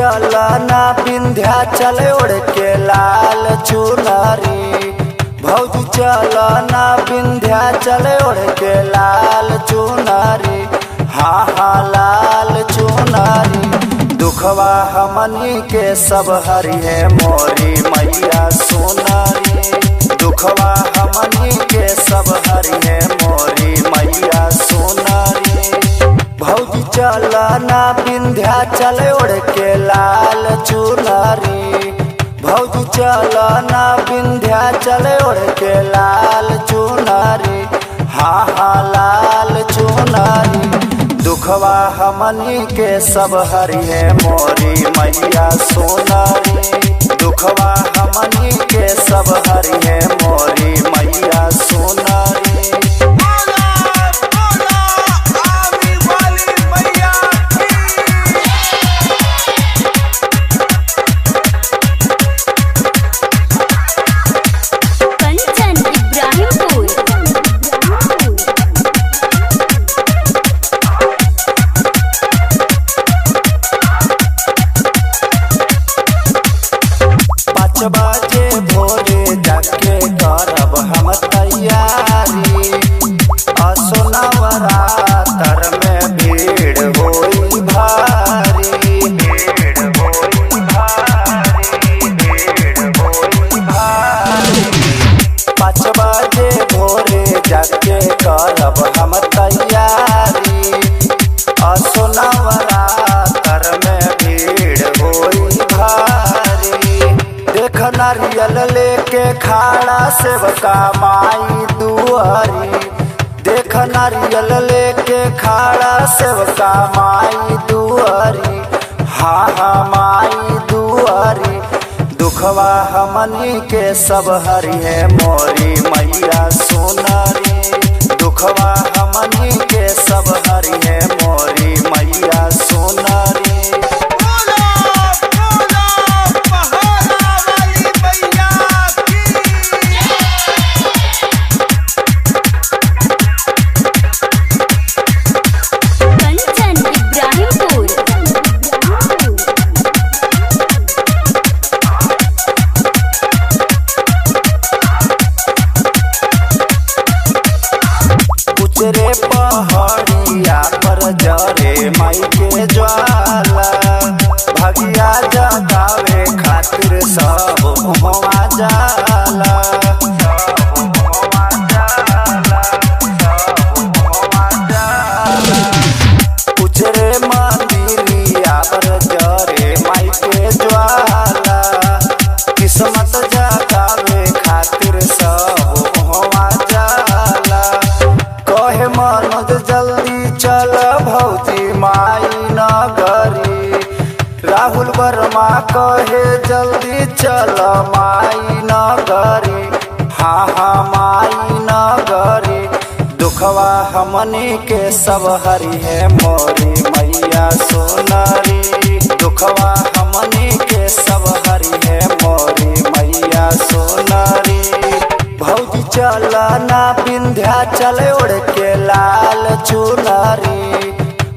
चलना विंध्याचल ओढ़ के लाल चुनरी। भौजी चलना विंध्याचल ओढ़ के लाल चुनरी। हाँ हाँ लाल चुनरी। दुखवा हमनी के सब हरि है मोरी मैया सोनारी। दुखवा हमनी के सब हरि है मोरी मैया सोनारी। भौजी चलना विंध्याचल ओढ़ के लाल चुनरी। भौजी चलना विंध्याचल ओढ़ के लाल चुनरी। हाँ हाँ लाल चुनरी। दुखवा हमनी के सब हरि है मोरी मैया सोनारी। दुखवा हमनी के सब हरि है मोरी मैया सोनारी। बजे भोरे जाके करब हम तैयारी। असो नवरात्र में भीड़ होई भारी। भीड़ होई भारी। भीड़ होई भारी। 5 बजे भोरे जाके करब हम तैयारी। असो नवरात्र में भीड़ होई भारी। देख नारियल लेके खाड़ा सेवका माई दुआरी। देख नारियल लेके खाड़ा सेवका माई दुआरी। हाँ हाँ माई दुआरी। दुखवा हमनी के सब हरि है मोरी मैया सोनारी। दुखवा हमनी के सब हरि है मोरी मैया सोनारी। रे पहाड़िया पर जरे माई के ज्वाला। भगिया जगावे खातिर सब हुआ जाला। उचरे मंदिरिया पर जरे माई के ज्वाला। किस्मत जगावे खातिर सब हुआ जाला। कहे मनोज जल्दी चल भौजी माई नगरी। राहुल वर्मा कहे जल्दी चल माई नगरी। हाँ हाँ माई नगरी। दुखवा हमनी के सब हरि है मोरी मैया सोनारी। दुखवा हमनी के सब हरि है मोरी मैया सोनारी। भौजी चलना विंध्याचल ओढ़ के लाल चुनरी।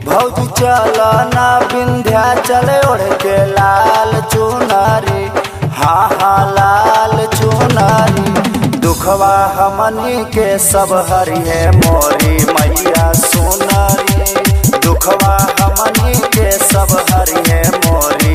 भौजी चलना विंध्याचल ओढ़ के लाल चुनरी। हाँ हाँ लाल चुनरी। दुखवा हमनी के सब हरि है मोरी मैया सोनारी। दुखवा हमनी के सब हरि है मोरी।